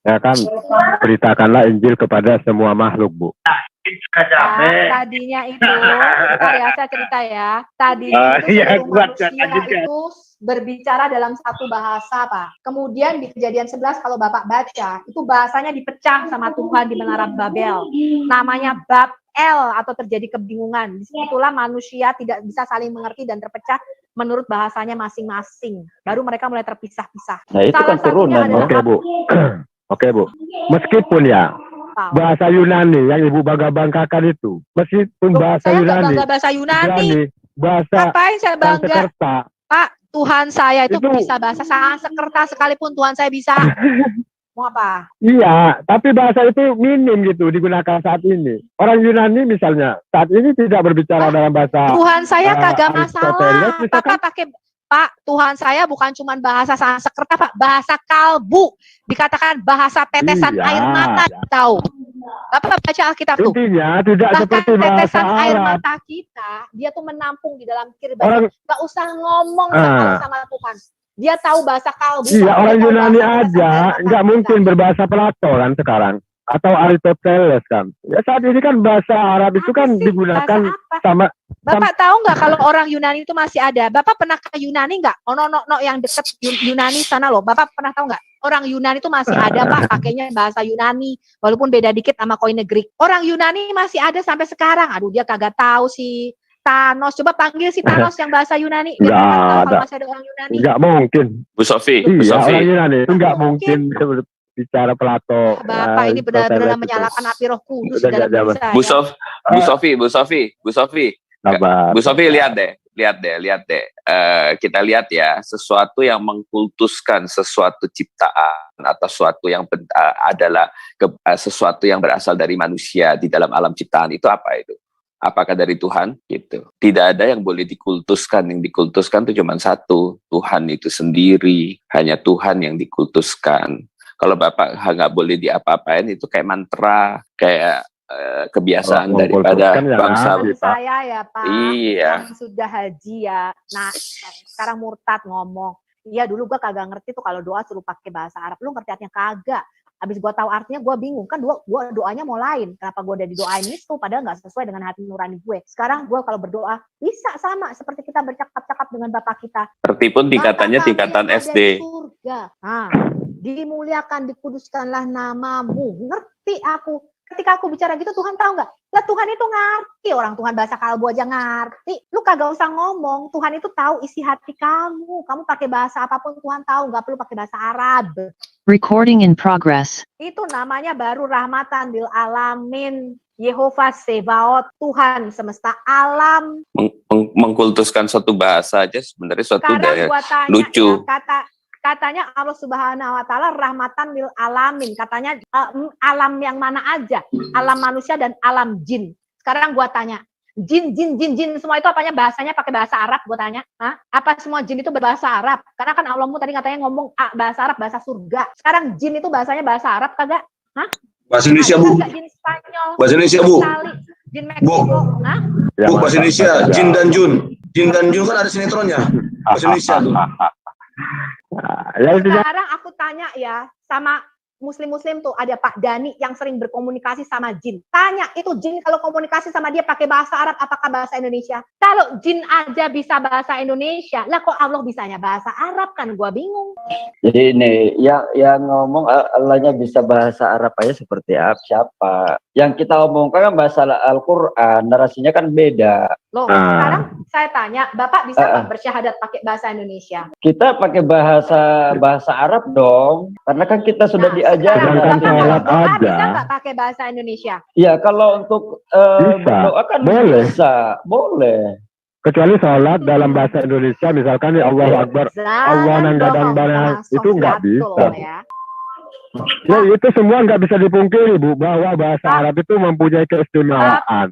Ya kan, beritakanlah Injil kepada semua makhluk, Bu. Tadinya itu, bentar ya saya cerita ya. Tadinya itu seluruh manusia itu berbicara dalam satu bahasa, Pak. Kemudian di Kejadian 11 kalau Bapak baca, itu bahasanya dipecah sama Tuhan di Menara Babel. Namanya Babel atau terjadi kebingungan. Disitulah manusia tidak bisa saling mengerti dan terpecah menurut bahasanya masing-masing. Baru mereka mulai terpisah-pisah. Nah, itu kan turunan. Oke, Bu. Oke, Bu. Meskipun ya bahasa Yunani yang Ibu bangga-banggakan itu, meskipun bahasa saya Yunani, bangga bahasa Yunani. Bahasa ngapain saya bangga? Sanskerta. Pak, Tuhan saya itu bisa bahasa Sanskerta sekalipun Tuhan saya bisa. Mau apa? Iya, tapi bahasa itu minim gitu digunakan saat ini. Orang Yunani misalnya saat ini tidak berbicara dalam bahasa Tuhan saya kagak masalah. Bapak pakai Pak, Tuhan saya bukan cuma bahasa Sanskerta, Pak, bahasa kalbu. Dikatakan bahasa tetesan air mata, tahu. Bapak baca Alkitab tuh. Intinya tidak bahkan seperti bahasa tetesan Arab. Air mata kita, dia tuh menampung di dalam kirban. Gak usah ngomong sama Tuhan. Dia tahu bahasa kalbu. Iya, orang Yunani aja nggak mungkin berbahasa Plato kan sekarang. Atau Aristoteles kan. Ya saat ini kan bahasa Arab itu kan digunakan sama. Bapak tahu nggak kalau orang Yunani itu masih ada? Bapak pernah ke Yunani nggak? Oh no yang deket Yunani sana loh. Bapak pernah tahu nggak? Orang Yunani itu masih ada Pak, pakainya bahasa Yunani, walaupun beda dikit sama koine Greek. Orang Yunani masih ada sampai sekarang. Aduh dia kagak tahu sih. Thanos, coba panggil si Thanos yang bahasa Yunani. Nggak ada. Masih ada orang Yunani. Nggak mungkin. Bu Sofi, Bu Sofi. Orang Yunani itu nggak mungkin bicara Plato. Bapak ini benar-benar menyalakan api Roh Kudus dalam diri saya. Bu Sofi, lihat deh. Kita lihat ya, sesuatu yang mengkultuskan sesuatu ciptaan atau sesuatu yang adalah sesuatu yang berasal dari manusia di dalam alam ciptaan itu apa itu? Apakah dari Tuhan? Gitu. Tidak ada yang boleh dikultuskan. Yang dikultuskan itu cuma satu, Tuhan itu sendiri. Hanya Tuhan yang dikultuskan. Kalau Bapak nggak boleh diapa-apain itu kayak mantra, kayak kebiasaan daripada bangsa. Saya ya Pak, iya. yang sudah haji ya. Nah sekarang murtad ngomong. Iya dulu gue kagak ngerti tuh kalau doa suruh pakai bahasa Arab. Lu ngerti artinya kagak. Abis gue tahu artinya gue bingung kan gue doanya mau lain. Kenapa gue udah didoain itu padahal nggak sesuai dengan hati nurani gue. Sekarang gue kalau berdoa bisa sama seperti kita bercakap-cakap dengan Bapak kita. Seperti pun tingkatannya tingkatan SD. Surga. Nah, dimuliakan dikuduskanlah namamu. Ngerti aku. Ketika aku bicara gitu Tuhan tahu nggak? Lah Tuhan itu ngerti, orang Tuhan bahasa kalbu aja ngerti. Lu kagak usah ngomong, Tuhan itu tahu isi hati kamu. Kamu pakai bahasa apapun Tuhan tahu, nggak perlu pakai bahasa Arab. Recording in progress. Itu namanya baru rahmatan lil alamin. Yehova Sebaot, Tuhan semesta alam. Mengkultuskan suatu bahasa aja sebenarnya suatu daya lucu. Ya, katanya Allah Subhanahu wa taala rahmatan lil alamin. Katanya alam yang mana aja? Alam manusia dan alam jin. Sekarang gua tanya, jin semua itu apanya bahasanya pakai bahasa Arab? Gua tanya, hah? Apa semua jin itu berbahasa Arab? Karena kan Allahmu tadi katanya ngomong bahasa Arab, bahasa surga. Sekarang jin itu bahasanya bahasa Arab kagak? Hah? Bahasa Indonesia, Bu. Jin Spanyol. Bahasa Indonesia, Bu. Jin Meksiko. Hah? Bu, bahasa Indonesia, Jin dan Jun. Jin dan Jun kan ada sinetronnya. Bahasa Indonesia tuh. Sekarang aku tanya ya sama muslim-muslim tuh ada Pak Dani yang sering berkomunikasi sama jin. Tanya itu jin kalau komunikasi sama dia pakai bahasa Arab apakah bahasa Indonesia? Kalau jin aja bisa bahasa Indonesia, lah kok Allah bisanya bahasa Arab kan? Gua bingung. Jadi ini yang ngomong Allahnya bisa bahasa Arab aja seperti apa? Siapa? Yang kita omongkan kan bahasa Al-Quran, narasinya kan beda. Loh, sekarang saya tanya, Bapak bisa nggak bersyahadat pakai bahasa Indonesia? Kita pakai bahasa Arab dong, karena kan kita sudah diajarkan. Bapak bisa nggak pakai bahasa Indonesia? Ya, kalau untuk berdoa kan bisa, boleh. Kecuali sholat dalam bahasa Indonesia, misalkan ya Allahu Akbar, Allah nanggadang banyak, itu nggak bisa. Ya itu semua nggak bisa dipungkiri Bu, bahwa bahasa Arab itu mempunyai keistimewaan.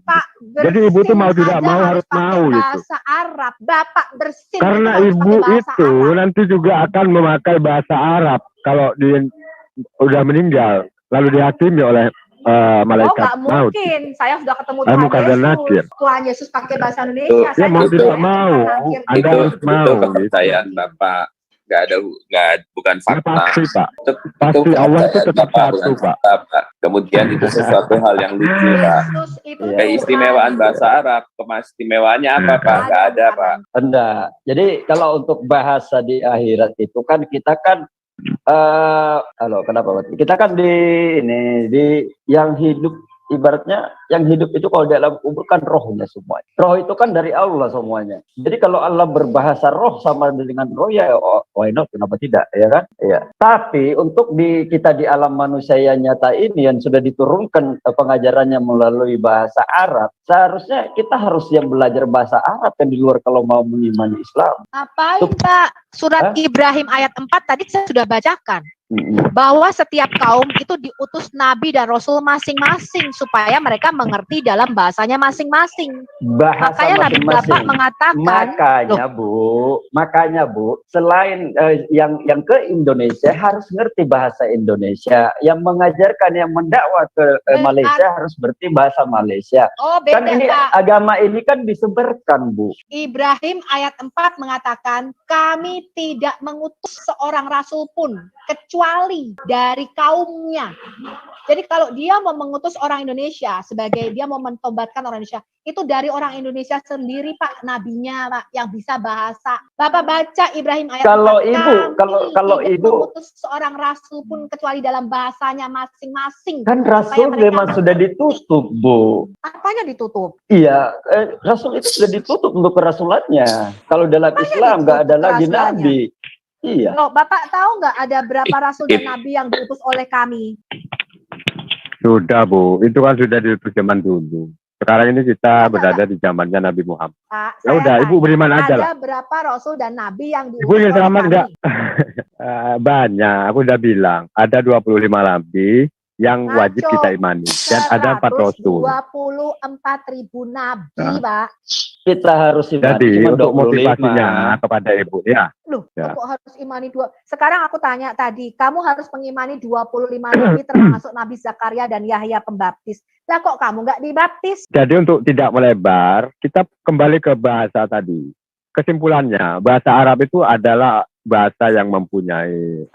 Jadi Ibu tuh mau tidak mau harus mau gitu. Bahasa Arab, Bapak bersin. Karena Ibu itu nanti juga akan memakai bahasa Arab kalau dia udah meninggal, lalu dihakimi oleh malaikat nggak maut. mungkin. Saya sudah ketemu Ilmu Tuhan qadar Yesus. nakir. Tuhan Yesus pakai bahasa Indonesia. Ya Saya mau nggak tidak boleh mau, Tuhan nakir. Anda harus mau. Itu kepercayaan Bapak. Bukan Ya, fakta. pasti Pak. Itu Pasti Allah itu kepercayaan tetap Bapak, satu bukan Pak. fakta, Pak. Kemudian itu sesuatu hal yang lucu, Pak. Yesus itu Iya. Keistimewaan Tuhan. bahasa Arab, keistimewaannya apa, Pak? Nggak ada, Pak. Enggak. Jadi kalau untuk bahasa di akhirat itu kan kita kan halo, kenapa? Pak? Kita kan di yang hidup, ibaratnya yang hidup itu kalau di alam kubur kan rohnya semua. Roh itu kan dari Allah semuanya. Jadi kalau Allah berbahasa roh sama dengan roh, ya why not, kenapa tidak, ya kan? Ya. Tapi untuk kita di alam manusia yang nyata ini yang sudah diturunkan pengajarannya melalui bahasa Arab, seharusnya kita harus yang belajar bahasa Arab yang di luar kalau mau mengimani Islam. Ngapain Pak? Surat Hah? Ibrahim ayat 4 tadi saya sudah bacakan. Bahwa setiap kaum itu diutus nabi dan rasul masing-masing supaya mereka mengerti dalam bahasanya masing-masing. Bahasa Makanya Nabi Bapak masing-masing. mengatakan, Makanya Bu, selain yang ke Indonesia harus ngerti bahasa Indonesia, yang mengajarkan, yang mendakwah ke Malaysia harus ngerti bahasa Malaysia. oh beda Kan ini Pak. agama ini kan disebarkan, Bu. Ibrahim ayat 4 mengatakan, kami tidak mengutus seorang rasul pun kecuali dari kaumnya. Jadi kalau dia mau mengutus orang Indonesia sebagai dia mau mentobatkan orang Indonesia, itu dari orang Indonesia sendiri Pak, nabinya Pak, yang bisa bahasa. Bapak baca Ibrahim ayat 4. Kalau tidak Ibu mengutus seorang rasul pun kecuali dalam bahasanya masing-masing. kan rasul Supaya memang mereka sudah mengerti. ditutup, Bu. Apanya ditutup? Iya, rasul itu sudah ditutup untuk kerasulannya. Kalau dalam Apanya Islam nggak ada ditutup lagi kerasulannya? nabi. Iya. Loh, Bapak tahu nggak ada berapa rasul dan nabi yang diutus oleh kami? Sudah Bu, itu kan sudah di zaman dulu. Sekarang ini kita berada di zamannya Nabi Muhammad. Pak, Ya udah, Ibu beriman aja lah. ada berapa rasul dan nabi yang diutus Ibu ingin oleh selamat kami? nggak? Banyak, aku udah bilang. Ada 25 nabi yang wajib Ngaco. kita imani. Dan ada 4 rasul. 124.000 nabi, Pak. Kita harus imani Jadi cuma untuk 25. motivasinya kepada Ibu ya. Loh, Ya. kok harus imani dua? Sekarang aku tanya tadi, kamu harus mengimani 25 nabi termasuk Nabi Zakaria dan Yahya Pembaptis. Lah kok kamu nggak dibaptis? Jadi untuk tidak melebar, kita kembali ke bahasa tadi. Kesimpulannya, bahasa Arab itu adalah bahasa yang mempunyai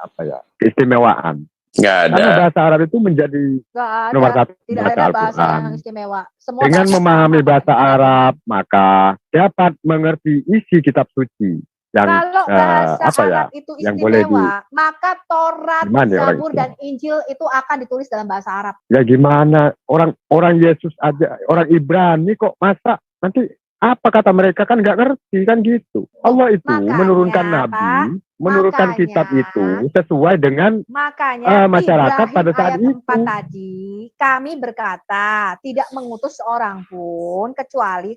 keistimewaan. Nggak ada. Karena bahasa Arab itu menjadi Nggak ada. nomor 1 Tidak bahasa ada bahasa Al-Quran. yang istimewa. Semua Dengan bahasa memahami sama, bahasa Pak. Arab, maka dapat mengerti isi kitab suci yang Kalau bahasa Arab itu yang boleh istimewa, maka Taurat, Gimana ya orang Zabur, Islam? dan Injil itu akan ditulis dalam bahasa Arab. ya gimana orang Yesus aja, orang Ibrani kok masa nanti apa kata mereka kan nggak ngerti kan gitu. Allah itu Makanya, menurunkan nabi, menurunkan makanya, kitab itu sesuai dengan Makanya masyarakat Ibrahim pada saat ayat itu. 4 tadi, kami berkata tidak mengutus seorang pun kecuali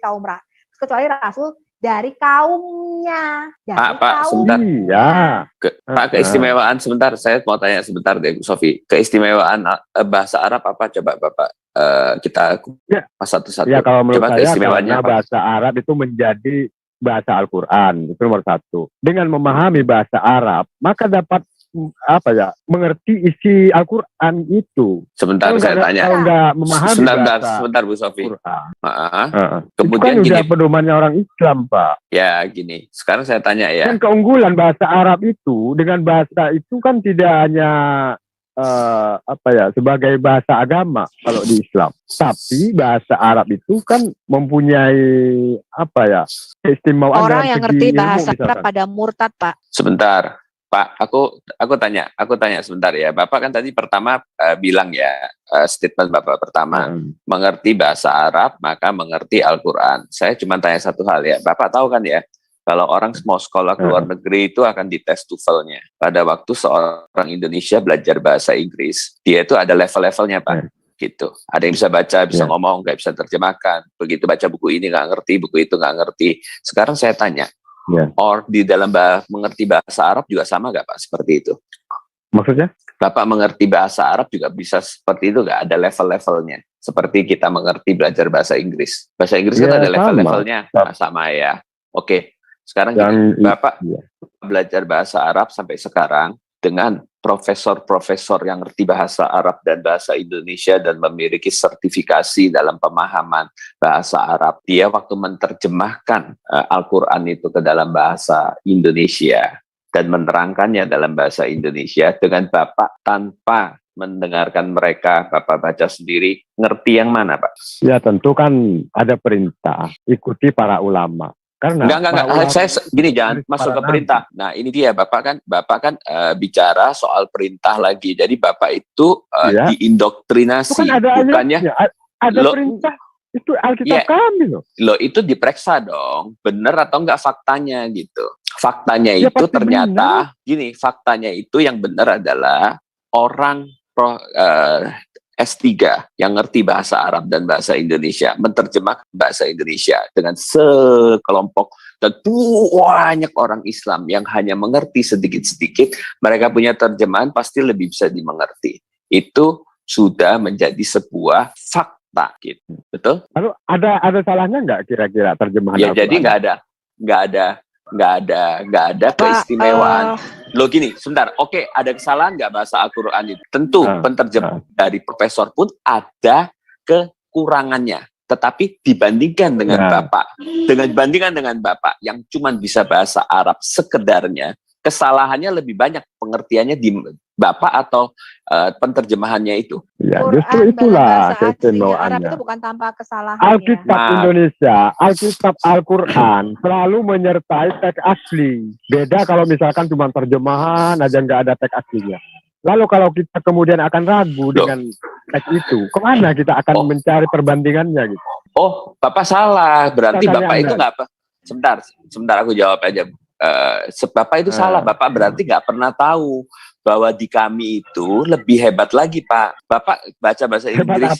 rasul dari kaumnya. Pak, sebentar. Iya. Pak, keistimewaan sebentar, saya mau tanya sebentar deh, Bu Sofi. Keistimewaan bahasa Arab apa coba Bapak kita kupas satu-satu. Ya kalau menurut Coba saya keistimewaannya karena apa? bahasa Arab itu menjadi bahasa Al-Quran, itu nomor 1. Dengan memahami bahasa Arab, maka dapat mengerti isi Al-Quran itu. Sebentar Kalau saya tanya. Kalau nggak memahami Sebentar Bu Sofi. Al-Quran, Kemudian itu kan gini, udah pedomannya orang Islam, Pak. ya gini. Sekarang saya tanya ya. Kan keunggulan bahasa Arab itu dengan bahasa itu kan tidak hanya sebagai bahasa agama kalau di Islam, tapi bahasa Arab itu kan mempunyai keistimewaan. Orang yang ngerti bahasa misalkan. Arab pada murtad, Pak. Sebentar, Pak. Aku tanya sebentar ya. Bapak kan tadi pertama bilang ya, statement Bapak pertama, mengerti bahasa Arab maka mengerti Al-Quran. Saya cuma tanya satu hal ya. Bapak tahu kan ya, kalau orang mau sekolah ke luar negeri itu akan dites TOEFL-nya. Pada waktu seorang Indonesia belajar bahasa Inggris, dia itu ada level-levelnya, Pak. Gitu. Ada yang bisa baca, bisa ngomong, nggak bisa terjemahkan. Begitu baca buku ini nggak ngerti, buku itu nggak ngerti. Sekarang saya tanya, di dalam mengerti bahasa Arab juga sama nggak Pak seperti itu? Maksudnya? Bapak mengerti bahasa Arab juga bisa seperti itu nggak? Ada level-levelnya. Seperti kita mengerti belajar bahasa Inggris. Bahasa Inggris kan ada level-levelnya. Sama ya. Oke. Sekarang gini, Bapak belajar bahasa Arab sampai sekarang dengan profesor-profesor yang ngerti bahasa Arab dan bahasa Indonesia dan memiliki sertifikasi dalam pemahaman bahasa Arab. Dia waktu menerjemahkan Al-Quran itu ke dalam bahasa Indonesia dan menerangkannya dalam bahasa Indonesia dengan Bapak tanpa mendengarkan mereka, Bapak baca sendiri, ngerti yang mana, Pak? Ya tentu kan ada perintah, ikuti para ulama. Karena enggak. Saya gini, jangan masuk ke perintah. Nah, ini dia Bapak kan bicara soal perintah lagi. Jadi Bapak itu diindoktrinasi, itu kan ada bukannya ada perintah. Itu Alkitab kami loh. Loh, itu diperiksa dong, bener atau enggak faktanya gitu. Faktanya Ya, itu pasti ternyata gini, faktanya itu yang benar adalah orang S3 yang ngerti bahasa Arab dan bahasa Indonesia, menerjemah bahasa Indonesia dengan sekelompok dan banyak orang Islam yang hanya mengerti sedikit-sedikit, mereka punya terjemahan pasti lebih bisa dimengerti. Itu sudah menjadi sebuah fakta, gitu. Betul? Lalu ada salahnya nggak kira-kira terjemahan Ya, Al-Quran? jadi nggak ada keistimewaan. Lo gini, sebentar. Oke, ada kesalahan nggak bahasa Al-Quran itu? Tentu penterjemah dari profesor pun ada kekurangannya. Tetapi dibandingkan dengan Bapak yang cuma bisa bahasa Arab sekedarnya, kesalahannya lebih banyak pengertiannya di Bapak atau penterjemahannya itu. Ya, Quran justru itulah bahasa aslinya Arab keistimewaannya. itu bukan tanpa kesalahan Alkitab ya. Indonesia, Alkitab Al-Quran selalu menyertai teks asli. Beda kalau misalkan cuma terjemahan aja nggak ada teks aslinya. Lalu kalau kita kemudian akan ragu dengan teks itu, kemana kita akan mencari perbandingannya gitu? Oh, Bapak salah. Berarti Bapak itu nggak apa? Sebentar aku jawab aja. Bapak itu salah. Bapak berarti nggak pernah tahu bahwa di kami itu lebih hebat lagi, Pak. Bapak baca bahasa Inggris.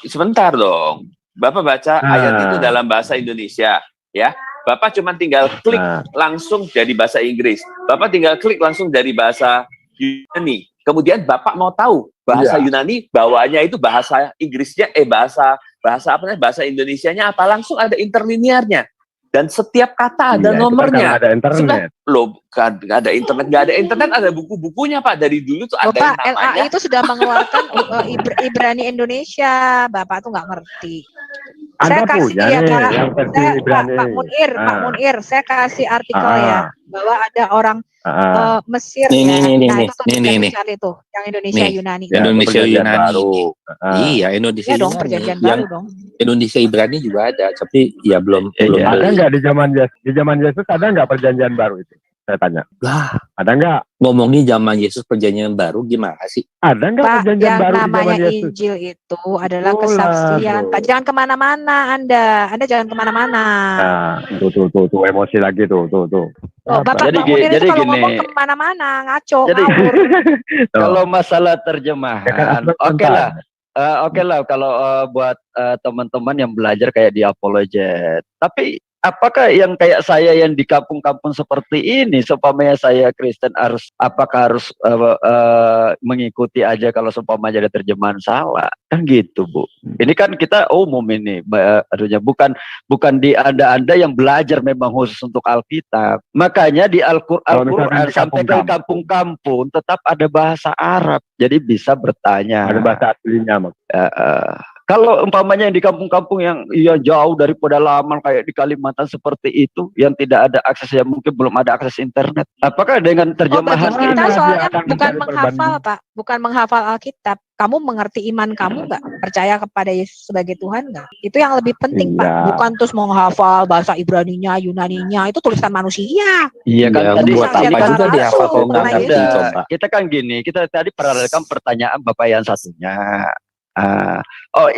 Sebentar dong. Bapak baca ayat itu dalam bahasa Indonesia, ya. Bapak cuma tinggal klik langsung dari bahasa Inggris. Bapak tinggal klik langsung dari bahasa Yunani. Kemudian Bapak mau tahu bahasa Yunani bawaannya itu bahasa Inggrisnya, bahasa Indonesianya apa, langsung ada interlinearnya. Dan setiap kata ada nomornya. Ada internet. Loh, nggak ada internet, ada buku-bukunya, Pak. Dari dulu tuh ada Bapak, yang namanya. LAI itu sudah mengeluarkan Ibrani Indonesia. Bapak tuh nggak ngerti. Saya kasih ya Pak Munir, saya kasih artikel ya bahwa ada orang Mesir itu yang Indonesia Yunani. Indonesia Yunani. Iya, Indonesia Yunani. Dong, perjanjian baru dong. Indonesia Ibrani juga ada, tapi ya belum. Ada nggak di zaman Yesus ada nggak perjanjian baru itu? Saya tanya. Lah, ada nggak? Ngomongin zaman Yesus perjanjian baru gimana sih? Ada nggak perjanjian baru di zaman Yesus? Yang namanya Injil itu adalah kesaksian. Pak, jangan kemana-mana Anda jangan kemana-mana. Nah, tuh emosi lagi tuh. Oh, Bapak Munir itu kalau ngomong kemana-mana ngaco, ngawur. Kalau masalah terjemahan, oke lah kalau buat teman-teman yang belajar kayak di Apologet. Tapi apakah yang kayak saya yang di kampung-kampung seperti ini, seumpamanya saya Kristen apakah harus mengikuti aja kalau seumpamanya ada terjemahan salah? Kan gitu, Bu. Ini kan kita umum ini, artinya bukan di Anda yang belajar memang khusus untuk Alkitab. Makanya di Al-Quran sampai ke kampung-kampung tetap ada bahasa Arab. Jadi bisa bertanya. Ada bahasa aslinya, Mak. Kalau umpamanya yang di kampung-kampung yang jauh dari pedalaman kayak di Kalimantan seperti itu, yang tidak ada akses, yang mungkin belum ada akses internet, apakah dengan terjemahan kita soalnya bukan menghafal, Pak, bukan menghafal Alkitab. Kamu mengerti iman kamu nggak? Percaya kepada Yesus sebagai Tuhan nggak? Itu yang lebih penting, Pak. Bukan terus menghafal bahasa Ibraninya, Yunaninya, itu tulisan manusia. Iya kan, tadi buat apa juga dihafal kalau nggak ngerti, coba. Kita kan gini, kita tadi paralelkan pertanyaan Bapak yang satunya. Kalau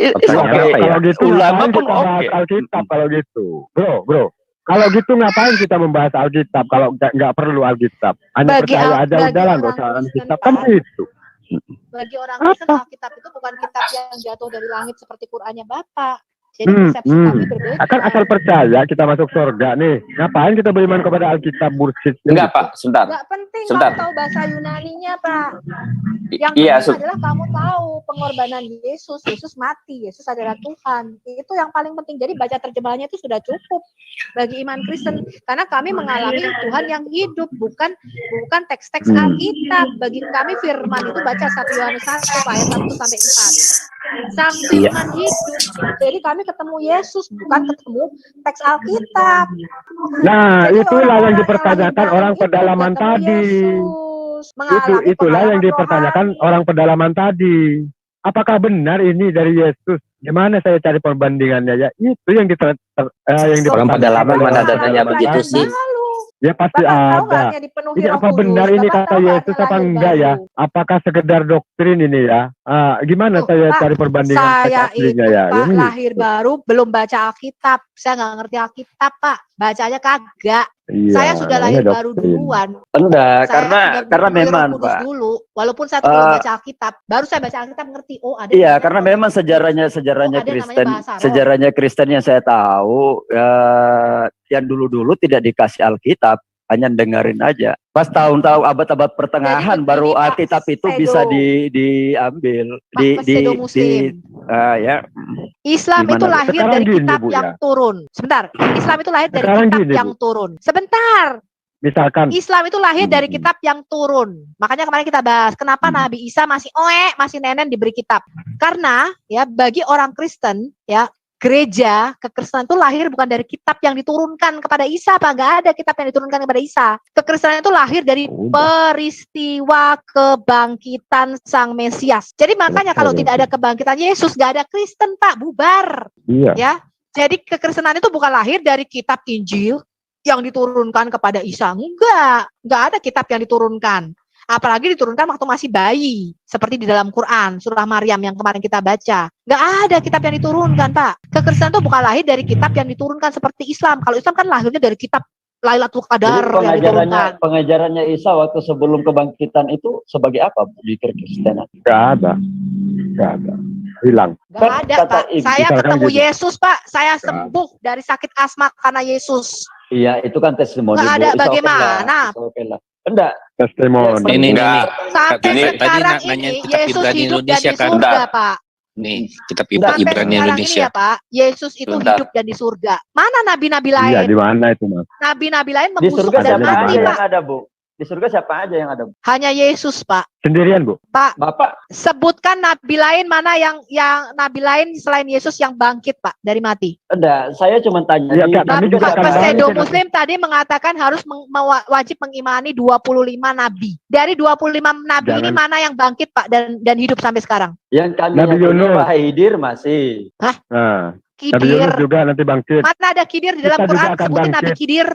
gitu ulama pun Alkitab kalau gitu, bro. Kalau gitu ngapain kita membahas Alkitab kalau nggak perlu Alkitab? Hanya percaya aja udahlah, nggak usah Alkitab kan itu. Bagi orang Kristen Alkitab itu bukan kitab yang jatuh dari langit seperti Qur'annya Bapak. Jadi persepsi kami berbeda. Akan asal percaya kita masuk surga nih. Ngapain kita beriman kepada Alkitab bullshit? Enggak, Pak, sebentar. Nggak penting Sebentar. kamu tahu bahasa Yunaninya, Pak. Yang Iya, penting adalah kamu tahu pengorbanan Yesus. Yesus mati, Yesus adalah Tuhan. Itu yang paling penting. Jadi baca terjemahannya itu sudah cukup bagi iman Kristen. Karena kami mengalami Tuhan yang hidup, bukan teks-teks Alkitab. Bagi kami firman itu baca 1 Yohanes 1 ayat 1 sampai 4. Sang firman hidup. Jadi kami ketemu Yesus, bukan ketemu teks Alkitab. Nah, Jadi itulah yang orang-orang dipertanyakan yang orang itu pedalaman ketemu tadi. Yesus, mengalami Itulah yang pengalaman dipertanyakan rohani. orang pedalaman tadi. Apakah benar ini dari Yesus? Gimana saya cari perbandingannya ya? Itu yang Orang pedalaman mana ada nanya begitu sih? Ya pasti Bapak tahu nggak ada. hanya dipenuhi Ini Roh apa Kudus? benar ini Bapak kata tahu nggak Yesus artinya apa lahir enggak ya? baru? Apakah sekedar doktrin ini ya? Gimana Tuh, saya Pak, cari perbandingan teks saya aslinya itu ya? Pak Ini lahir baru belum baca Alkitab. Saya nggak ngerti Alkitab Pak. Bacanya kagak. iya, Saya sudah lahir namanya baru doktrin. duluan. Enggak, Saya karena dipenuhi Roh memang, Kudus Pak. dulu. Walaupun saya tuh belum baca Alkitab. Baru saya baca Alkitab ngerti. Oh ada. Iya, namanya karena Roh memang Kudus. sejarahnya Oh, ada namanya Kristen, bahasa roh. sejarahnya Kristen yang saya tahu, yang dulu-dulu tidak dikasih Alkitab, hanya dengerin aja. Pas tahun-tahun abad-abad pertengahan Jadi baru begini, Pak, Alkitab itu Sedo. bisa diambil, Pak Pesedo Muslim. ya. Islam Gimana, itu Bu? lahir Sekarang dari gini, kitab Bu, yang ya. turun. Sebentar, Islam itu lahir dari Sekarang kitab gini, yang Bu. turun. Sebentar, Misalkan Islam itu lahir dari Hmm. kitab yang turun. Makanya kemarin kita bahas kenapa Nabi Isa masih masih nenen diberi kitab. Karena ya bagi orang Kristen ya gereja kekristenan itu lahir bukan dari kitab yang diturunkan kepada Isa, Pak. Nggak ada kitab yang diturunkan kepada Isa. Kekristenan itu lahir dari peristiwa kebangkitan Sang Mesias. Jadi makanya kalau tidak ada kebangkitan Yesus, nggak ada Kristen, Pak. Bubar. iya. Ya. Jadi kekristenan itu bukan lahir dari kitab Injil yang diturunkan kepada Isa. Enggak ada kitab yang diturunkan. Apalagi diturunkan waktu masih bayi. Seperti di dalam Quran, surah Maryam yang kemarin kita baca. Enggak ada kitab yang diturunkan, Pak. Kekristenan itu bukan lahir dari kitab yang diturunkan seperti Islam. Kalau Islam kan lahirnya dari kitab Lailatul Qadar yang diturunkan. Pengajarannya Isa waktu sebelum kebangkitan itu sebagai apa di Kristen? Nggak ada. Hilang. Enggak ada, Kata Pak. Saya misalkan ketemu gitu. Yesus, Pak. Saya sembuh dari sakit asma karena Yesus. Iya, itu kan testimoni. Nggak ada, Bu. It's okay bagaimana? lah, it's okay lah. Enggak. Testimoni. Ini Enggak. Sampai Ini sekarang tadi nanya ini kitab Yesus Ibrani hidup dan di Indonesia kan? surga, Bentar. Pak. Nih, kitab Sampai Sampai Ibrani sekarang ini Indonesia. ya Pak, Yesus itu Bentar. hidup dan di surga. Mana nabi-nabi Iya, lain? di mana itu, Mas? Nabi-nabi lain Di membusuk surga dan siapa Ada di mati, aja mana? Pak. yang ada, Bu? Di surga siapa aja yang ada, Bu? Hanya Yesus, Pak. Sendirian, Bu? Pak, Bapak, sebutkan nabi lain mana yang nabi lain selain Yesus yang bangkit, Pak, dari mati. enggak. Saya cuma tanya. Iya, di- Kak, kami di- juga Pak akan siapa- Pesedo bangkit. Muslim tadi mengatakan harus wajib mengimani 25 nabi. Dari 25 nabi ini Jangan. mana yang bangkit, Pak, dan hidup sampai sekarang? Yang kami Nabi yakini Yunus. Wahidir masih. Nah, Nabi Kidir. Yunus juga nanti bangkit. Mana ada kidir di dalam Kita juga Quran? akan Sebutin nabi bangkit. kidir.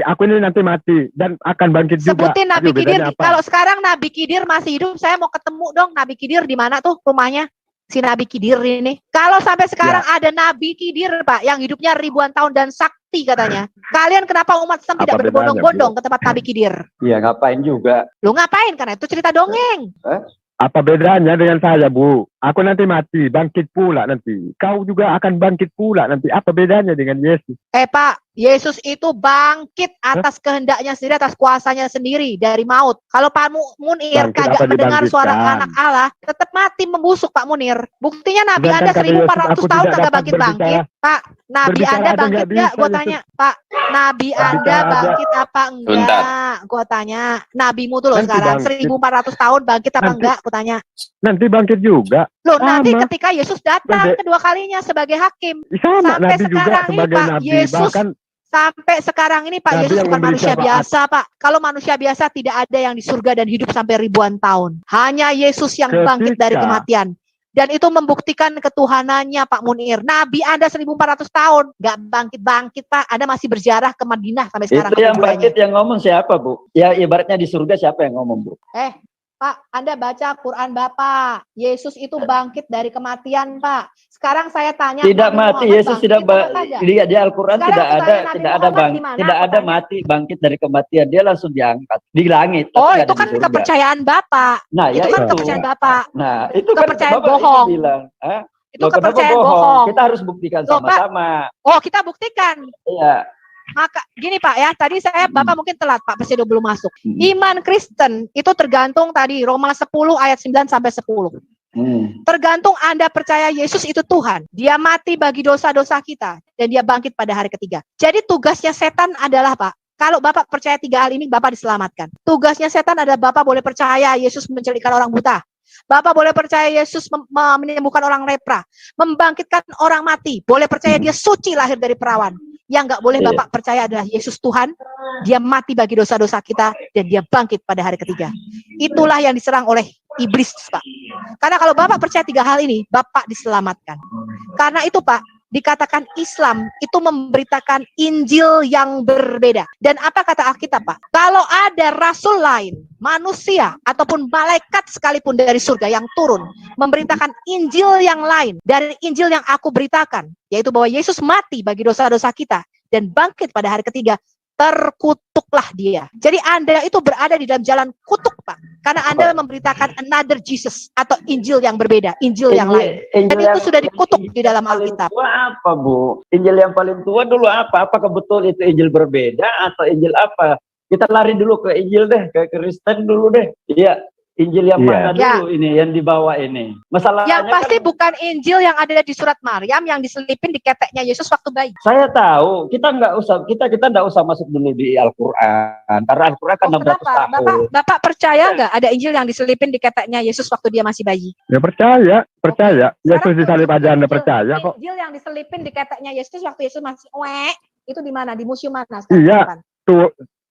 Aku ini nanti mati dan akan bangkit juga. Sebutin Nabi Aduh, Kidir. bedanya apa? Kalau sekarang Nabi Kidir masih hidup, saya mau ketemu dong Nabi Kidir di mana tuh rumahnya si Nabi Kidir ini. Kalau sampai sekarang Ya. ada Nabi Kidir, Pak, yang hidupnya ribuan tahun dan sakti katanya. Kalian kenapa umat Islam tidak Apa bedanya, berbondong-bondong ke tempat Nabi Kidir? Iya, ngapain juga. Lu ngapain? Karena itu cerita dongeng. Apa bedanya dengan saya, Bu? Aku nanti mati, bangkit pula nanti. Kau juga akan bangkit pula nanti. Apa bedanya dengan Yesus? Pak, Yesus itu bangkit atas kehendaknya sendiri, atas kuasanya sendiri dari maut. Kalau Pak Munir Bangkit kagak apa mendengar suara dibangkitkan? anak Allah, tetap mati membusuk Pak Munir. Buktinya Nabi Sedangkan Anda kata Yesus, 1400 aku tahun tidak kagak dapat bangkit-bangkit. Pak, Nabi Berbicara Anda aja bangkit nggak nggak? bisa, Gue Yesus. tanya, Pak. Nabi Anda Berbicara aja. bangkit apa Bentar. enggak? Gue tanya. Nabimu tuh loh Nanti sekarang bangkit. 1400 tahun bangkit apa Nanti. enggak? Gue tanya. Nanti bangkit juga. Loh, nanti Sama. ketika Yesus datang Nanti. kedua kalinya sebagai hakim. Sama Sampai Nabi juga sekarang ini, sebagai Pak, Nabi. Yesus Bahkan sampai sekarang ini Pak Nabi Yesus yang bukan memberi manusia syafaat. biasa, Pak. Kalau manusia biasa tidak ada yang di surga dan hidup sampai ribuan tahun. Hanya Yesus yang bangkit dari Ketika- kematian. Dan itu membuktikan ketuhanannya Pak Munir. Nabi Anda 1400 tahun nggak bangkit-bangkit, Pak. Anda masih berziarah ke Madinah sampai sekarang. Itu yang ketujuannya. bangkit yang ngomong siapa, Bu? Ya ibaratnya di surga siapa yang ngomong, Bu? Pak, Anda baca Quran Bapak. Yesus itu bangkit dari kematian, Pak. Sekarang saya tanya. Tidak Nabi mati, Muhammad Yesus tidak bangkit apa kagak? di Al-Qur'an Sekarang tidak aku ada tanya Nabi tidak ada Muhammad bang di mana? tidak Aku ada tanya. mati bangkit dari kematian. Dia langsung diangkat di langit. tapi Oh, nggak itu ada kan di surga. kepercayaan Bapak. Nah, ya Itu kan itu. kepercayaan Bapak. Nah, itu kan kepercayaan Bapak bohong. ini bilang, Itu Loh, kenapa kepercayaan bohong. Kita harus buktikan Loh, Pak. sama-sama. Oh, kita buktikan. Iya. Maka gini Pak ya, tadi Bapak mungkin telat Pak, pasti belum masuk. Iman Kristen itu tergantung tadi Roma 10 ayat 9 sampai 10. Tergantung Anda percaya Yesus itu Tuhan. Dia mati bagi dosa-dosa kita dan dia bangkit pada hari ketiga. Jadi tugasnya setan adalah Pak, kalau Bapak percaya 3 hal ini, Bapak diselamatkan. Tugasnya setan adalah Bapak boleh percaya Yesus menculikkan orang buta. Bapak boleh percaya Yesus menyembuhkan orang lepra, membangkitkan orang mati. Boleh percaya dia suci lahir dari perawan. Yang nggak boleh Bapak percaya adalah Yesus Tuhan, dia mati bagi dosa-dosa kita, dan dia bangkit pada hari ketiga. Itulah yang diserang oleh iblis, Pak. Karena kalau Bapak percaya 3 hal ini, Bapak diselamatkan. Karena itu, Pak, dikatakan Islam itu memberitakan Injil yang berbeda. Dan apa kata Alkitab, Pak? Kalau ada rasul lain, manusia, ataupun malaikat sekalipun dari surga yang turun, memberitakan Injil yang lain dari Injil yang aku beritakan, yaitu bahwa Yesus mati bagi dosa-dosa kita dan bangkit pada hari ketiga, terkutuklah dia. Jadi Anda itu berada di dalam jalan kutuk, Pak. Karena Anda memberitakan another Jesus atau Injil yang berbeda, Injil yang lain. Dan itu sudah dikutuk di dalam Alkitab. Apa, Bu? Injil yang paling tua dulu apa? Apakah betul itu Injil berbeda atau Injil apa? Kita lari dulu ke Injil deh, ke Kristen dulu deh. Iya. Injil yang mana dulu ini yang dibawa ini? Masalahnya yang pasti bukan Injil yang ada di surat Maryam yang diselipin di keteknya Yesus waktu bayi. Saya tahu, kita nggak usah masuk dulu di Al-Qur'an. Karena Al-Qur'an kan 600 tahun. Bapak percaya nggak ada Injil yang diselipin di keteknya Yesus waktu dia masih bayi? Ya percaya. Yesus disalib aja Anda percaya kok. Injil yang diselipin di keteknya Yesus waktu Yesus masih itu di mana? Di museum mana? Iya.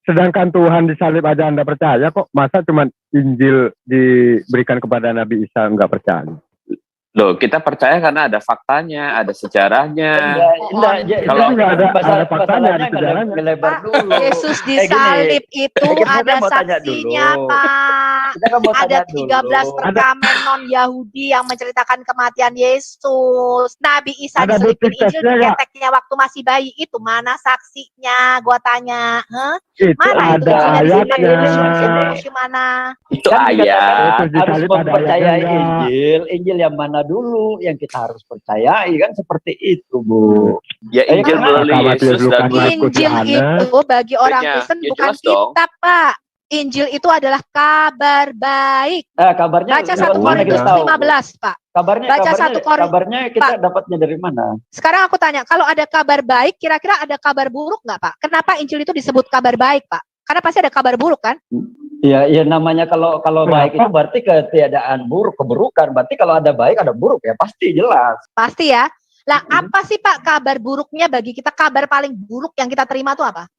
Sedangkan Tuhan disalib aja Anda percaya kok. Masa cuma Injil diberikan kepada Nabi Isa nggak percaya? Loh, kita percaya karena ada faktanya, ada sejarahnya. Kalau nggak ada faktanya, ada sejarahnya. Yesus disalib itu ada saksinya, Pak. Ada 13 perkamen non-Yahudi yang menceritakan kematian Yesus. Nabi Isa diselipin Injil di keteknya waktu masih bayi. Itu mana saksinya? Gua tanya. Mana itu ayatnya? Mana? Itu ayat. Harus mempercayai Injil yang mana dulu yang kita harus percayai kan seperti itu, Bu. Ya Injil melalui Yesus dan Injil itu bagi orang Kristen bukan kitab, Pak. Injil itu adalah kabar baik. Kabarnya baca 1 Korintus 15, Pak. Kabarnya kita dapatnya dari mana? Sekarang aku tanya, kalau ada kabar baik, kira-kira ada kabar buruk nggak, Pak? Kenapa Injil itu disebut kabar baik, Pak? Karena pasti ada kabar buruk kan? Iya, namanya kalau baik itu berarti ketiadaan buruk, keburukan. Berarti kalau ada baik ada buruk ya, pasti jelas. Pasti ya. Lah apa sih Pak kabar buruknya bagi kita? Kabar paling buruk yang kita terima tuh apa?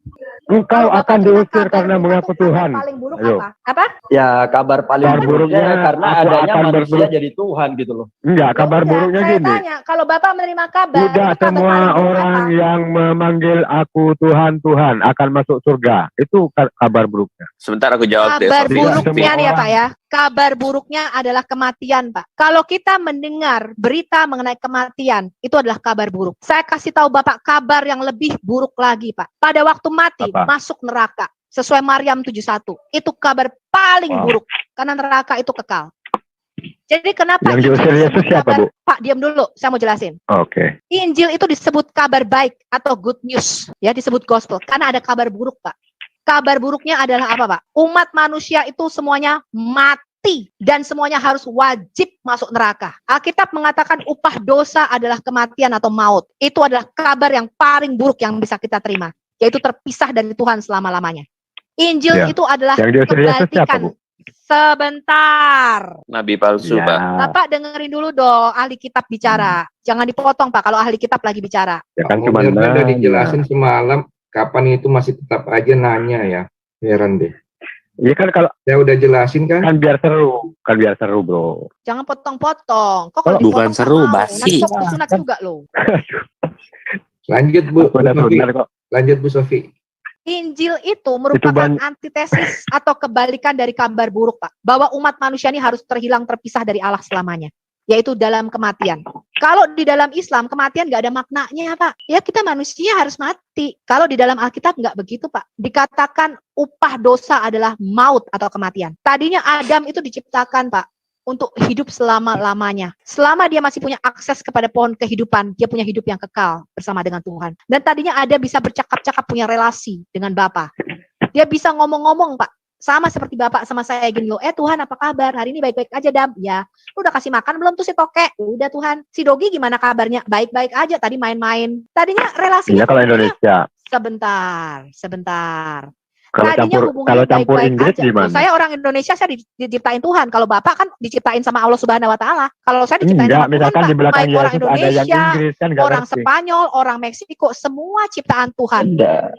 Engkau akan diusir karena mengaku Tuhan. Paling buruk apa? Ya kabar paling buruknya karena adanya manusia jadi Tuhan gitu loh. Enggak, kabar buruknya gini. Saya tanya, kalau Bapak menerima kabar, tidak semua orang yang memanggil aku Tuhan Tuhan akan masuk surga. Itu kabar buruknya. Sebentar aku jawab deh. Kabar buruknya nih ya Pak ya. Kabar buruknya adalah kematian, Pak. Kalau kita mendengar berita mengenai kematian, itu adalah kabar buruk. Saya kasih tahu Bapak kabar yang lebih buruk lagi, Pak. Pada waktu mati, masuk neraka. Sesuai Maryam 71. Itu kabar paling buruk. Karena neraka itu kekal. Jadi kenapa yang diusir Yesus siapa, Bu? Pak, diam dulu. Saya mau jelasin. Oke. Injil itu disebut kabar baik atau good news. Ya, disebut gospel. Karena ada kabar buruk, Pak. Kabar buruknya adalah apa, Pak? Umat manusia itu semuanya mati dan semuanya harus wajib masuk neraka. Alkitab mengatakan upah dosa adalah kematian atau maut. Itu adalah kabar yang paling buruk yang bisa kita terima, yaitu terpisah dari Tuhan selama-lamanya. Injil itu adalah kebalikan. Sebentar. Nabi palsu, Pak. Bapak dengerin dulu dong ahli kitab bicara. Jangan dipotong, Pak, kalau ahli kitab lagi bicara. Ya kan cuma udah dijelasin semalam. Kapan itu masih tetap aja nanya ya, heran deh. Iya kan kalau saya udah jelasin kan biar seru, Bro. Jangan potong-potong. Kok kalau bukan seru, basi. Nanti sunat juga loh. Lanjut Bu Sofi. Injil itu merupakan antitesis atau kebalikan dari kabar buruk, Pak. Bahwa umat manusia ini harus terhilang terpisah dari Allah selamanya. Yaitu dalam kematian. Kalau di dalam Islam, kematian nggak ada maknanya, Pak. Ya kita manusia harus mati. Kalau di dalam Alkitab nggak begitu, Pak. Dikatakan upah dosa adalah maut atau kematian. Tadinya Adam itu diciptakan, Pak, untuk hidup selama-lamanya. Selama dia masih punya akses kepada pohon kehidupan, dia punya hidup yang kekal bersama dengan Tuhan. Dan tadinya ada bisa bercakap-cakap, punya relasi dengan Bapa. Dia bisa ngomong-ngomong, Pak. Sama seperti Bapak sama saya gini loh. Tuhan apa kabar? Hari ini baik-baik aja, Dam. Ya. Lu udah kasih makan belum tuh si tokek? Udah Tuhan. Si Dogi gimana kabarnya? Baik-baik aja. Tadi main-main. Tadinya relasinya. Iya kalau Indonesia. Sebentar. Kalau campur Inggris aja. gimana? Saya orang Indonesia, saya diciptain Tuhan. Kalau Bapak kan diciptain sama Allah Subhanahu wa taala. Kalau saya diciptain sama Tuhan, misalkan Pak. di belakang Baik orang Yesus ada yang Indonesia, Inggris kan orang Spanyol, orang Meksiko, semua ciptaan Tuhan. Enggak.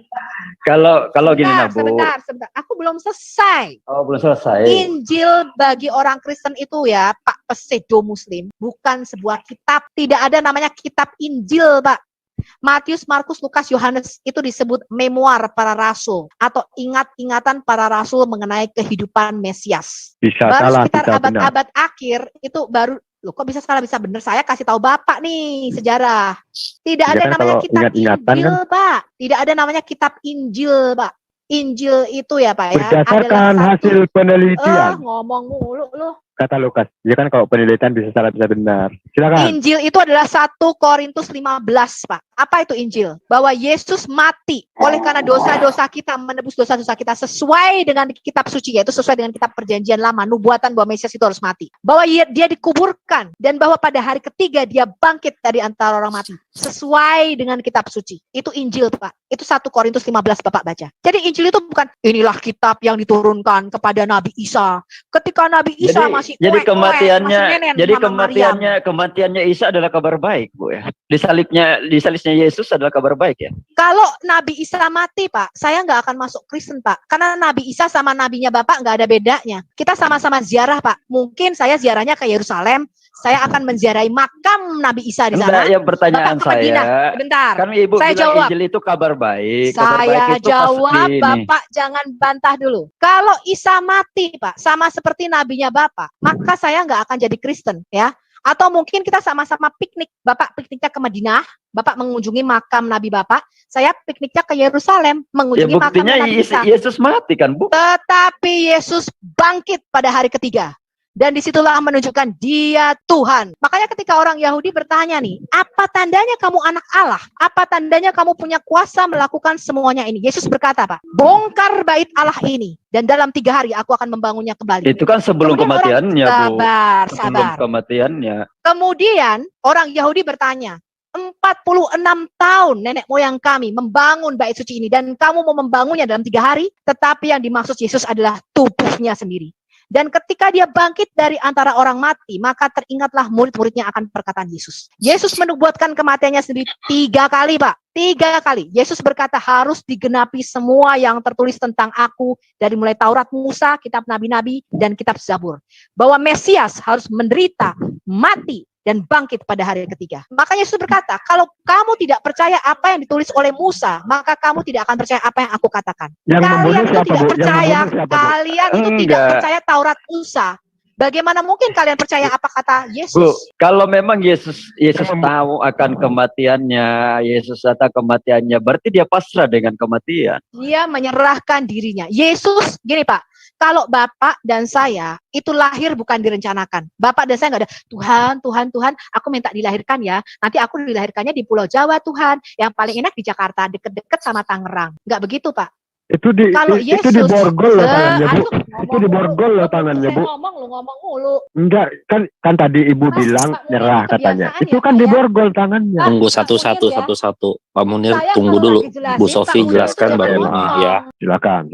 Kalau gini Bu. Sebentar. Aku belum selesai. Oh, belum selesai. Injil bagi orang Kristen itu ya, Pak Pesedo Muslim, bukan sebuah kitab. Tidak ada namanya kitab Injil, Pak. Matius, Markus, Lukas, Yohanes itu disebut memoir para rasul atau ingat-ingatan para rasul mengenai kehidupan Mesias. Bisa baru salah, sekitar bisa abad-abad akhir itu baru loh, kok bisa salah bisa benar? Saya kasih tahu Bapak nih sejarah. Tidak ada kan namanya kalau kitab ingat-ingatan Injil, kan? Pak. Tidak ada namanya kitab Injil, Pak. Injil itu ya, Pak ya. Berdasarkan hasil penelitian. Ngomong mulu loh. Kata Lukas, ya kan kalau penelitian bisa salah bisa benar. Silakan. Injil itu adalah 1 Korintus 15, Pak. Apa itu Injil? Bahwa Yesus mati oleh karena dosa-dosa kita, menebus dosa-dosa kita sesuai dengan kitab suci, yaitu sesuai dengan kitab perjanjian lama, nubuatan bahwa Mesias itu harus mati. Bahwa dia dikuburkan, dan bahwa pada hari ketiga dia bangkit dari antara orang mati. Sesuai dengan kitab suci. Itu Injil, Pak. Itu 1 Korintus 15, Bapak baca. Jadi Injil itu bukan, inilah kitab yang diturunkan kepada Nabi Isa. Ketika Nabi Isa jadi kematiannya Isa adalah kabar baik, Bu ya. Disalisnya Yesus adalah kabar baik ya. Kalau Nabi Isa mati, Pak, saya nggak akan masuk Kristen, Pak. Karena Nabi Isa sama nabinya Bapak nggak ada bedanya. Kita sama-sama ziarah, Pak. Mungkin saya ziarahnya ke Yerusalem, saya akan menziarahi makam Nabi Isa di sana. Enggak, yang pertanyaan saya, bentar. Kan Ibu saya bilang jawab. Injil itu kabar baik. Saya jawab, Bapak jangan bantah dulu. Kalau Isa mati, Pak, sama seperti nabinya Bapak, maka saya nggak akan jadi Kristen, ya. Atau mungkin kita sama-sama piknik. Bapak pikniknya ke Madinah, Bapak mengunjungi makam Nabi Bapak, saya pikniknya ke Yerusalem, mengunjungi makam Nabi Isa. Yesus mati kan, Bu? Tetapi Yesus bangkit pada hari ketiga. Dan disitulah menunjukkan dia Tuhan. Makanya ketika orang Yahudi bertanya nih, apa tandanya kamu anak Allah? Apa tandanya kamu punya kuasa melakukan semuanya ini? Yesus berkata, Pak, bongkar bait Allah ini, dan dalam 3 hari aku akan membangunnya kembali. Itu kan sebelum kematiannya, Bu. Sabar. Sebelum kematiannya. Kemudian orang Yahudi bertanya, 46 tahun nenek moyang kami membangun bait suci ini, dan kamu mau membangunnya dalam 3 hari? Tetapi yang dimaksud Yesus adalah tubuhnya sendiri. Dan ketika dia bangkit dari antara orang mati, maka teringatlah murid-muridnya akan perkataan Yesus. Yesus menubuatkan kematiannya sendiri 3 kali, Pak. 3 kali. Yesus berkata harus digenapi semua yang tertulis tentang aku, dari mulai Taurat Musa, kitab Nabi-Nabi, dan kitab Zabur. Bahwa Mesias harus menderita, mati, dan bangkit pada hari ketiga. Makanya Yesus berkata, kalau kamu tidak percaya apa yang ditulis oleh Musa, maka kamu tidak akan percaya apa yang aku katakan. Kalian itu tidak percaya, kalian itu tidak percaya Taurat Musa. Bagaimana mungkin kalian percaya apa kata Yesus? Bu, kalau memang Yesus tahu akan kematiannya, Yesus datang kematiannya, berarti dia pasrah dengan kematian. Dia menyerahkan dirinya. Yesus, gini Pak, kalau Bapak dan saya itu lahir bukan direncanakan. Bapak dan saya nggak ada, Tuhan, aku minta dilahirkan ya. Nanti aku dilahirkannya di Pulau Jawa, Tuhan. Yang paling enak di Jakarta, deket-deket sama Tangerang. Nggak begitu, Pak. Itu di borgol loh tangannya, Bu. Itu di borgol loh tangannya, Bu. Lu ngomong mulu. Enggak, kan tadi Ibu bilang nyerah katanya. Itu kan di borgol tangannya. Tunggu satu-satu. Pak Munir, tunggu dulu. Bu Sofi jelaskan baru ini ya. Silakan.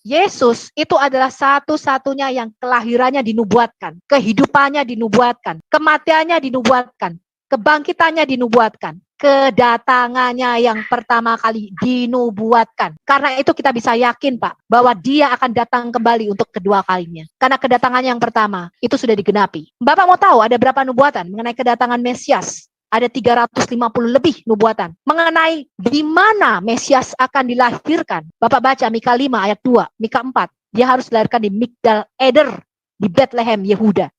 Yesus itu adalah satu-satunya yang kelahirannya dinubuatkan, kehidupannya dinubuatkan, kematiannya dinubuatkan, kebangkitannya dinubuatkan, kedatangannya yang pertama kali dinubuatkan. Karena itu kita bisa yakin, Pak, bahwa dia akan datang kembali untuk kedua kalinya. Karena kedatangannya yang pertama itu sudah digenapi. Bapak mau tahu ada berapa nubuatan mengenai kedatangan Mesias? Ada 350 lebih nubuatan mengenai di mana Mesias akan dilahirkan. Bapak baca Mika 5 ayat 2, Mika 4. Dia harus dilahirkan di Migdal Eder, di Bethlehem, Yehuda.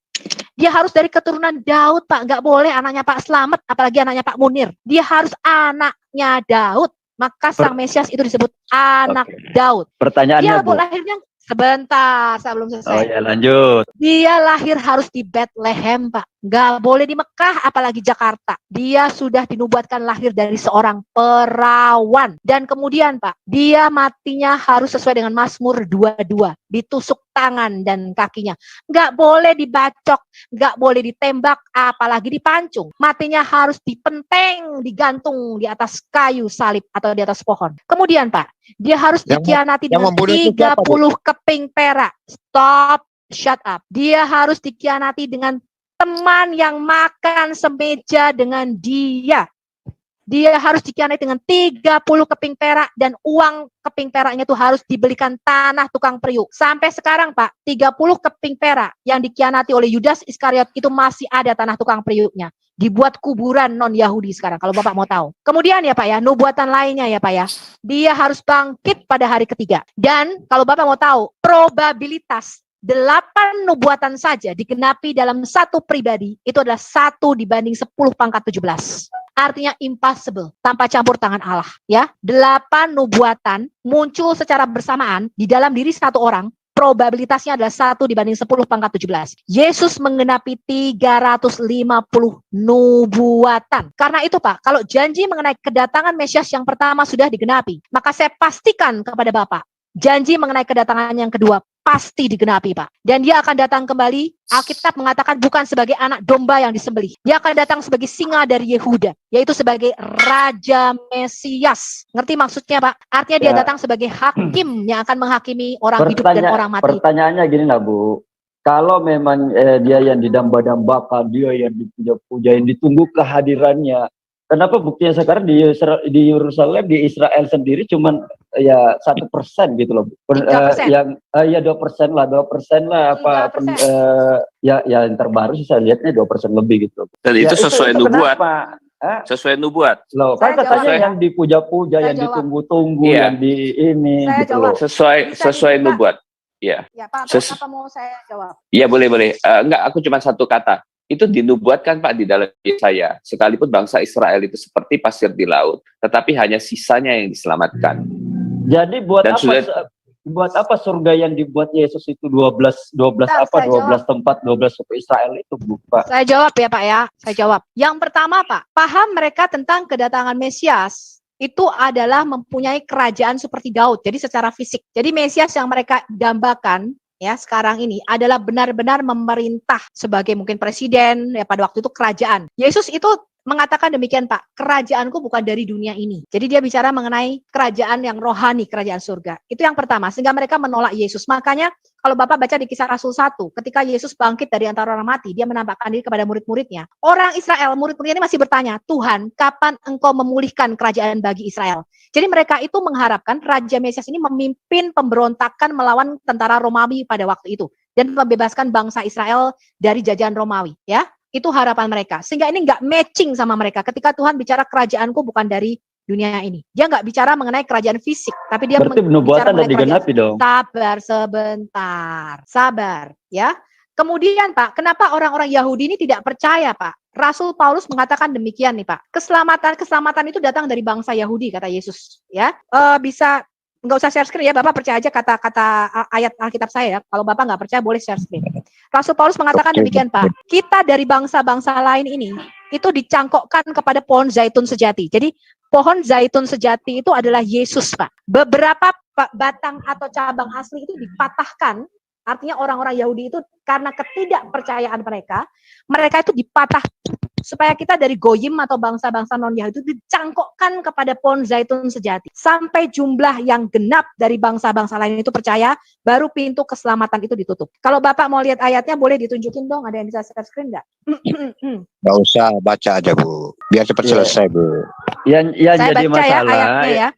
Dia harus dari keturunan Daud, Pak. Nggak boleh anaknya Pak Slamet, apalagi anaknya Pak Munir. Dia harus anaknya Daud. Maka sang Mesias itu disebut anak Daud. Pertanyaannya, dia Bu. lahirnya Sebentar, saya belum Oh selesai. ya, lanjut. Dia lahir harus di Bethlehem, Pak. Nggak boleh di Mekah, apalagi Jakarta. Dia sudah dinubuatkan lahir dari seorang perawan. Dan kemudian, Pak, dia matinya harus sesuai dengan Mazmur 22. Ditusuk tangan dan kakinya. Nggak boleh dibacok, nggak boleh ditembak, apalagi dipancung. Matinya harus dipenteng, digantung di atas kayu salib atau di atas pohon. Kemudian, Pak, dia harus dikhianati yang dengan membunuh itu siapa, Bu? 30 keping perak. Stop, shut up. Dia harus dikhianati dengan teman yang makan semeja dengan dia. Dia harus dikhianati dengan 30 keping perak dan uang keping peraknya itu harus dibelikan tanah tukang periuk. Sampai sekarang, Pak, 30 keping perak yang dikhianati oleh Yudas Iskariot itu masih ada tanah tukang periuknya. Dibuat kuburan non-Yahudi sekarang, kalau Bapak mau tahu. Kemudian ya Pak ya, nubuatan lainnya ya Pak ya, dia harus bangkit pada hari ketiga. Dan kalau Bapak mau tahu, probabilitas 8 nubuatan saja digenapi dalam satu pribadi, itu adalah 1 dibanding 10 pangkat 17. Artinya impossible, tanpa campur tangan Allah. Ya, 8 nubuatan muncul secara bersamaan di dalam diri satu orang, probabilitasnya adalah 1 dibanding 10 pangkat 17. Yesus menggenapi 350 nubuatan. Karena itu Pak, kalau janji mengenai kedatangan Mesias yang pertama sudah digenapi, maka saya pastikan kepada Bapak, janji mengenai kedatangan yang kedua pasti digenapi, Pak. Dan dia akan datang kembali, Alkitab mengatakan bukan sebagai anak domba yang disembelih. Dia akan datang sebagai singa dari Yehuda, yaitu sebagai Raja Mesias. Ngerti maksudnya, Pak? Artinya dia datang sebagai hakim yang akan menghakimi orang hidup dan orang mati. Pertanyaannya gini lah, Bu. Kalau memang dia yang didamba-dambakan, dia yang dipuja-puja, yang ditunggu kehadirannya, kenapa buktinya sekarang di Yerusalem, di Israel sendiri cuman ya 1% gitu loh. 3%. Yang ya 2% lah apa 3%. ya yang terbaru sih saya lihatnya 2% lebih gitu. Dan Ya, itu sesuai nubuat. kenapa? Sesuai nubuat. Loh, kan Saya katanya jawab ya. yang dipuja-puja, Saya yang jawab. ditunggu-tunggu, Iya. yang di ini Saya gitu jawab. loh. Sesuai Bisa nubuat. Iya. Ya Pak, apa mau saya jawab? Iya, boleh. Enggak, aku cuma satu kata. Itu dinubuatkan Pak di dalam Yesaya. Sekalipun bangsa Israel itu seperti pasir di laut, tetapi hanya sisanya yang diselamatkan. Jadi buat Dan buat apa surga yang dibuat Yesus itu 12 tempat 12 suku Israel itu, Bu, Pak? Saya jawab ya Pak ya, saya jawab. Yang pertama Pak, paham mereka tentang kedatangan Mesias itu adalah mempunyai kerajaan seperti Daud, jadi secara fisik. Jadi Mesias yang mereka dambakan ya sekarang ini adalah benar-benar memerintah sebagai mungkin presiden ya pada waktu itu kerajaan. Yesus itu mengatakan demikian Pak, kerajaanku bukan dari dunia ini. Jadi dia bicara mengenai kerajaan yang rohani, kerajaan surga. Itu yang pertama, sehingga mereka menolak Yesus. Makanya kalau Bapak baca di Kisah Rasul 1, ketika Yesus bangkit dari antara orang mati, dia menampakkan diri kepada murid-muridnya. Orang Israel, murid-muridnya ini masih bertanya, Tuhan, kapan engkau memulihkan kerajaan bagi Israel? Jadi mereka itu mengharapkan Raja Mesias ini memimpin pemberontakan melawan tentara Romawi pada waktu itu. Dan membebaskan bangsa Israel dari jajahan Romawi. Ya. Itu harapan mereka. Sehingga ini nggak matching sama mereka. Ketika Tuhan bicara kerajaanku bukan dari dunia ini. Dia nggak bicara mengenai kerajaan fisik. Tapi dia berarti nubuatan dan digenapi dong. Sabar sebentar. Sabar. Ya. Kemudian Pak, kenapa orang-orang Yahudi ini tidak percaya Pak? Rasul Paulus mengatakan demikian nih Pak. Keselamatan itu datang dari bangsa Yahudi, kata Yesus. Ya, bisa nggak usah share screen ya, Bapak percaya aja kata-kata ayat Alkitab saya ya. Kalau Bapak nggak percaya boleh share screen. Rasul Paulus mengatakan demikian Pak, kita dari bangsa-bangsa lain ini itu dicangkokkan kepada pohon zaitun sejati. Jadi pohon zaitun sejati itu adalah Yesus Pak. Beberapa batang atau cabang asli itu dipatahkan. Artinya orang-orang Yahudi itu karena ketidakpercayaan mereka itu dipatah supaya kita dari goyim atau bangsa-bangsa non-Yahudi itu dicangkokkan kepada pohon zaitun sejati. Sampai jumlah yang genap dari bangsa-bangsa lain itu percaya, baru pintu keselamatan itu ditutup. Kalau Bapak mau lihat ayatnya, boleh ditunjukin dong, ada yang bisa share screen nggak? Nggak usah, baca aja Bu. Biar cepat selesai Bu. Yang Saya jadi baca masalah, ya ayatnya ya.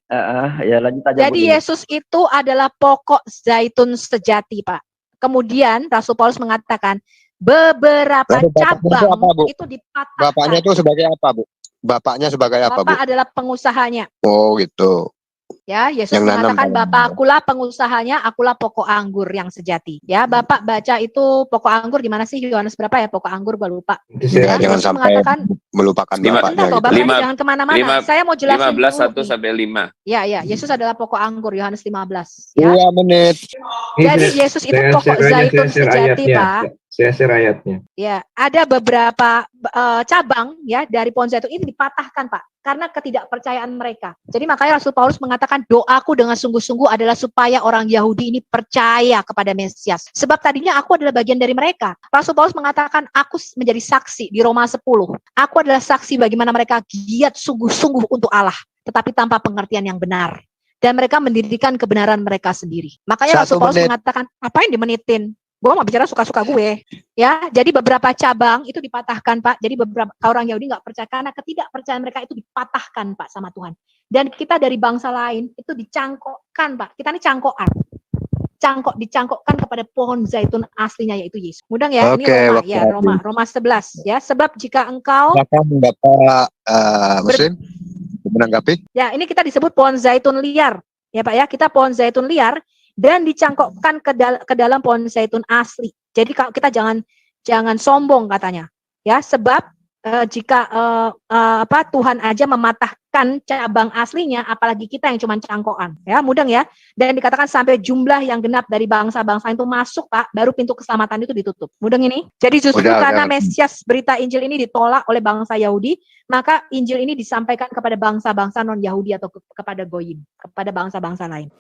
Ya lanjut aja. Jadi Bu, Yesus itu adalah pokok zaitun sejati Pak. Kemudian Rasul Paulus mengatakan, beberapa cabang itu dipatahkan. Bapaknya itu sebagai apa Bu? Bapaknya sebagai apa Bu? Bapak adalah pengusahanya. Oh gitu. Ya, Yesus Yang nanam mengatakan dalam Bapa akulah pengusahanya, akulah pokok anggur yang sejati. Ya, Bapak baca itu pokok anggur di mana sih? Yohanes berapa ya pokok anggur? Gue lupa. Itu Ya, saya jangan Yesus sampai mengatakan, melupakan Lima- bapaknya bentar toh, gitu. Bapak Lima- ini jangan kemana-mana. Saya mau jelasin 15 dulu 1 nih. sampai 5. Ya, Yesus adalah pokok anggur, Yohanes 15. Ya. 2 menit. Jadi Yesus itu pokok zaitun sejati, Pak. Saya share ayatnya. Ya, ada beberapa cabang ya dari pohon zaitun ini dipatahkan, Pak, karena ketidakpercayaan mereka. Jadi makanya Rasul Paulus mengatakan doaku dengan sungguh-sungguh adalah supaya orang Yahudi ini percaya kepada Mesias. Sebab tadinya aku adalah bagian dari mereka. Rasul Paulus mengatakan aku menjadi saksi di Roma 10. Aku adalah saksi bagaimana mereka giat sungguh-sungguh untuk Allah, tetapi tanpa pengertian yang benar. Dan mereka mendirikan kebenaran mereka sendiri. Makanya Rasul 1 Paulus menit. mengatakan, apain dimenitin? Gue mau bicara suka-suka gue, ya. Jadi beberapa cabang itu dipatahkan, Pak. Jadi beberapa orang Yahudi nggak percaya karena ketidakpercayaan mereka itu dipatahkan, Pak, sama Tuhan. Dan kita dari bangsa lain itu dicangkokkan, Pak. Kita ini cangkokan, dicangkokkan kepada pohon zaitun aslinya yaitu Yesus. Mudang ya, ini Oke, Roma, waktu ya habis. Roma 11, ya. Sebab jika engkau, Silakan Bapak Muslim menanggapi. ya ini kita disebut pohon zaitun liar, ya Pak ya. Kita pohon zaitun liar dan dicangkokkan ke dalam pohon zaitun asli. Jadi kalau kita jangan sombong katanya, ya sebab jika Tuhan aja mematahkan cabang aslinya, apalagi kita yang cuma cangkokan, ya mudeng ya. Dan dikatakan sampai jumlah yang genap dari bangsa-bangsa itu masuk, Pak, baru pintu keselamatan itu ditutup. Mudeng ini. Jadi justru karena Mesias berita Injil ini ditolak oleh bangsa Yahudi, maka Injil ini disampaikan kepada bangsa-bangsa non Yahudi atau kepada goyim, kepada bangsa-bangsa lain.